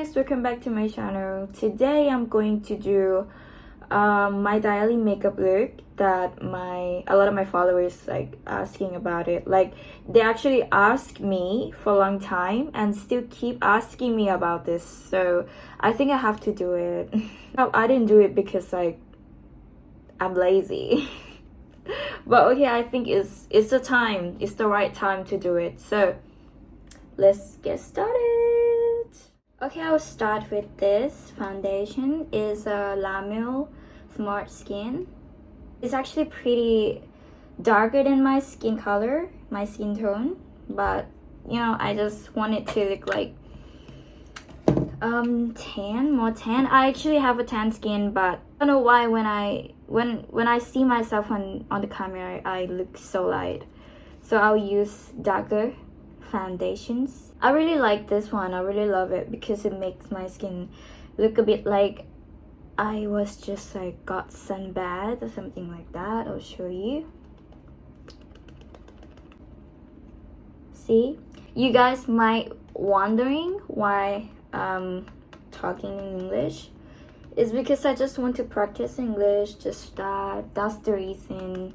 guys, welcome back to my channel. Today I'm going to do my daily makeup look that a lot of my followers like asking about it. Like they actually asked me for a long time and still keep asking me about this, so I think I have to do it. No, I didn't do it because like I'm lazy. But okay, I think it's the right time to do it. So let's get started. Okay, I'll start with this foundation. Is Lamel Smart Skin. It's actually pretty darker than my skin color, my skin tone, but you know, I just want it to look like more tan. I actually have a tan skin, but I don't know why when I see myself on the camera I look so light. So I'll use darker foundations. I really like this one. I really love it because it makes my skin look a bit like I was just like got sunbad or something like that. I'll show you. See, you guys might wondering why talking in English. It's because I just want to practice English. Just that's the reason.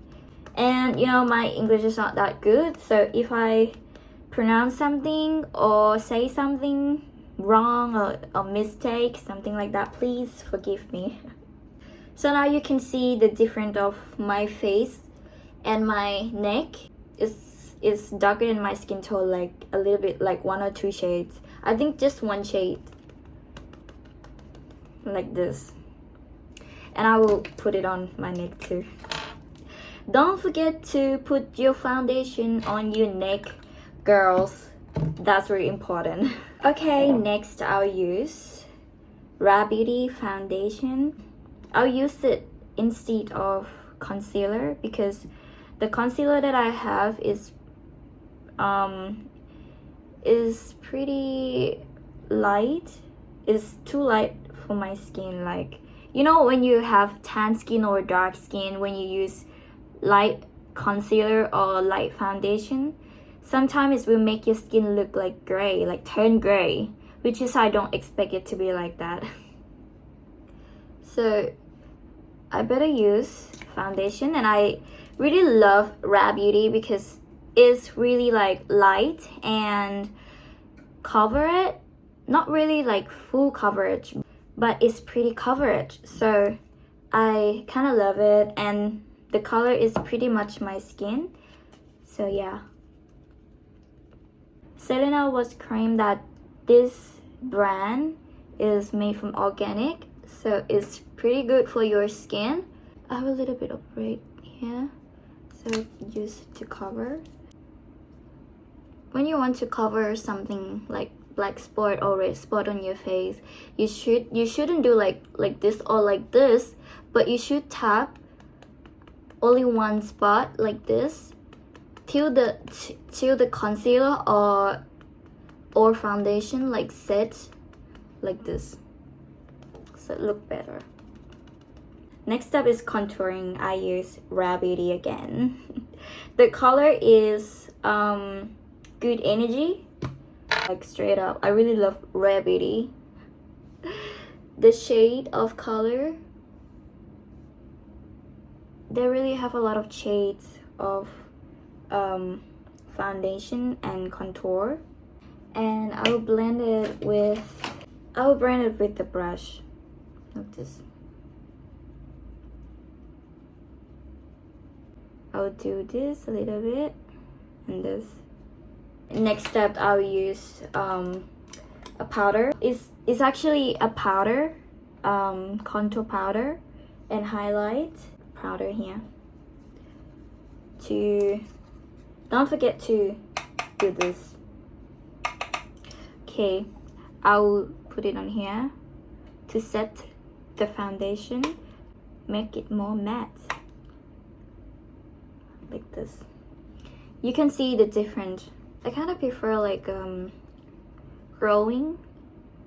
And you know, my English is not that good, so if I pronounce something or say something wrong or a mistake, something like that, please forgive me. So now you can see the difference of my face and my neck is darker than my skin tone, like a little bit, like 1 or 2 shades. I think just 1 shade, like this. And I will put it on my neck too. Don't forget to put your foundation on your neck, girls. That's very important. Okay, next I'll use Rare Beauty foundation. I'll use it instead of concealer because the concealer that I have is pretty light. It's too light for my skin. Like, you know, when you have tan skin or dark skin, when you use light concealer or light foundation, sometimes it will make your skin look like gray, like turn gray, which is I don't expect it to be like that. So I better use foundation, and I really love Rare Beauty because it's really like light and cover it, not really like full coverage, but it's pretty coverage, so I kind of love it, and the color is pretty much my skin. So yeah, Selena was claimed that this brand is made from organic, so it's pretty good for your skin. I have a little bit of red here, so use to cover. When you want to cover something like black spot or red spot on your face, you shouldn't do like this or like this, but you should tap only one spot like this till the concealer or foundation like set like this, so it look better. Next step is contouring. I use Rare Beauty again. The color is Good Energy. Like straight up, I really love Rare Beauty. The shade of color, they really have a lot of shades of foundation and contour, and I will blend it with the brush like this. I'll do this a little bit and this. Next step, I'll use a powder. It's actually a powder, contour powder and highlight powder here. Don't forget to do this. Okay, I'll put it on here to set the foundation, make it more matte like this. You can see the difference. I kind of prefer like glowing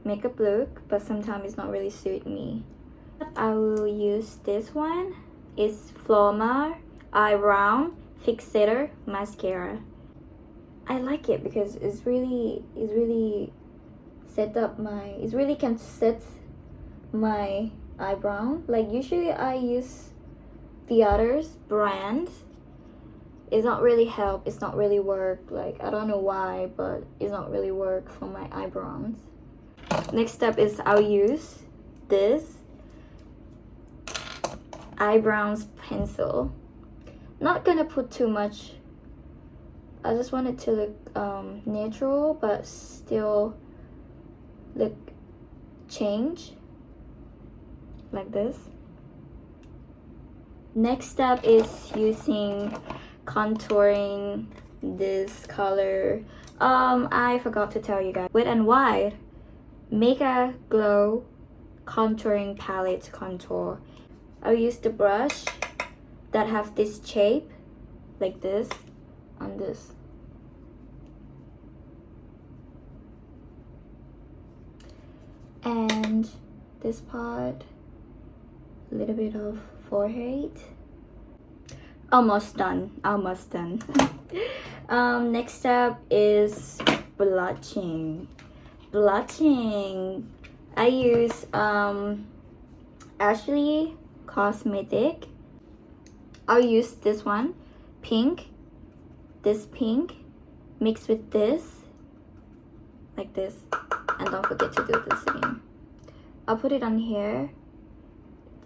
makeup look, but sometimes it's not really suit me. I will use this one. It's Flormar Eyebrow Fixator Mascara. I like it because it's really set up my, it really can set my eyebrow. Like usually I use the others brand. It's not really help, it's not really work. Like I don't know why, but it's not really work for my eyebrows. Next step is I'll use this eyebrows pencil. Not gonna put too much. I just want it to look natural but still look change like this. Next step is using contouring this color. I forgot to tell you guys, Wet n Wild Make a Glow contouring palette to contour. I'll use the brush that have this shape like this on this. And this part, a little bit of forehead. Almost done. Next step is blushing. I use Ashley Cosmetic. I'll use this one, pink. This pink mixed with this, like this. And don't forget to do this again. I'll put it on here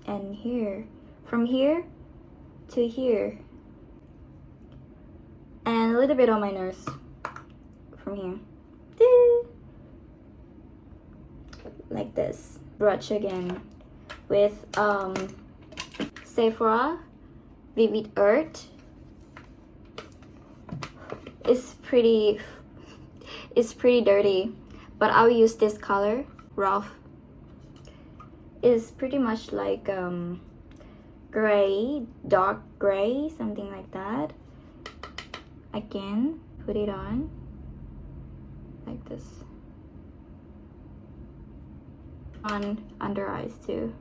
and here. From here to here. And a little bit on my nose. From here. Like this. Brush again with Sephora Vivid Earth. It's pretty dirty, but I'll use this color, Rough. It's pretty much like gray, dark gray, something like that. Again, put it on like this. On under eyes too,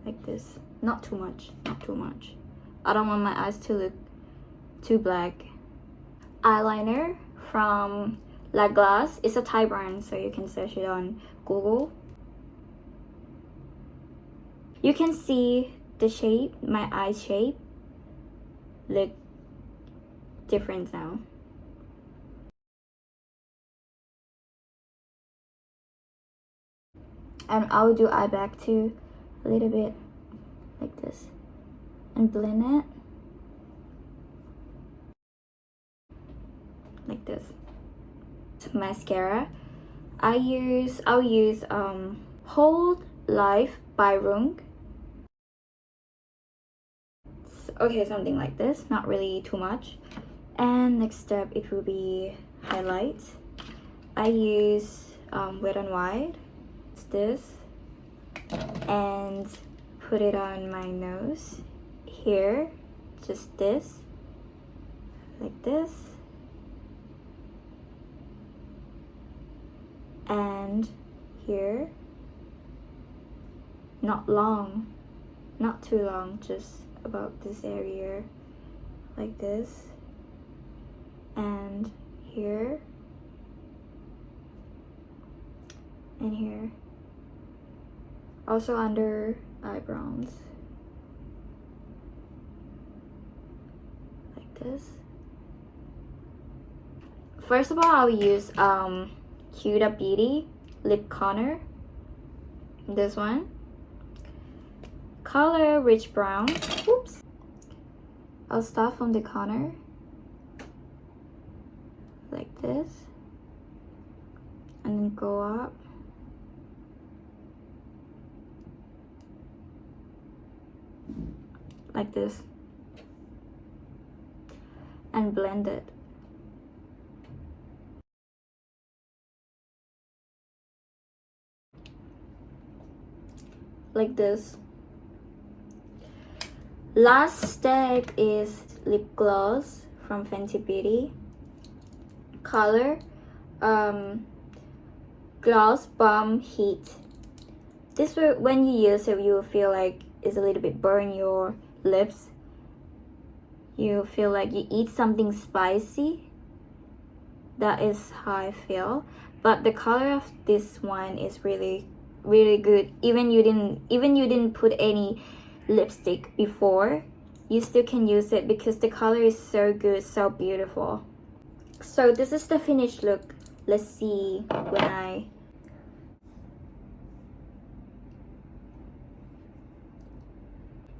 like this. Not too much. I don't want my eyes to look too black. Eyeliner from La Glace. It's a Thai brand, so you can search it on Google. You can see the shape, my eye shape look different now. And I'll do eye back too, a little bit like this, and blend it like this. Mascara, I'll use Whole Life by Rung. Okay, something like this, not really too much. And next step, it will be highlights. I use Wet n Wild. It's this, and put it on my nose here, just this, like this, and here. Not long, not too long, just about this area, like this, and here, and here. Also under eyebrows, like this. First of all, I'll use Huda Beauty lip contour, this one, color rich brown. Oops. I'll start from the corner like this and then go up like this and blend it. Like this. Last step is lip gloss from Fenty Beauty. Color Gloss Bomb Heat. This way, when you use it, you will feel like it's a little bit burn your lips. You feel like you eat something spicy. That is how I feel. but the color of this one is really really good. Even you didn't put any lipstick before, you still can use it because the color is so good, so beautiful. So this is the finished look. Let's see when I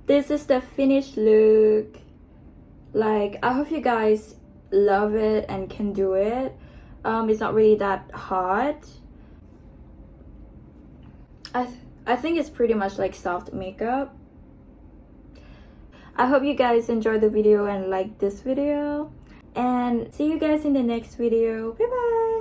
this is the finished look. Like, I hope you guys love it and can do it. It's not really that hard. I think it's pretty much like soft makeup. I hope you guys enjoyed the video and like this video, and see you guys in the next video. Bye bye.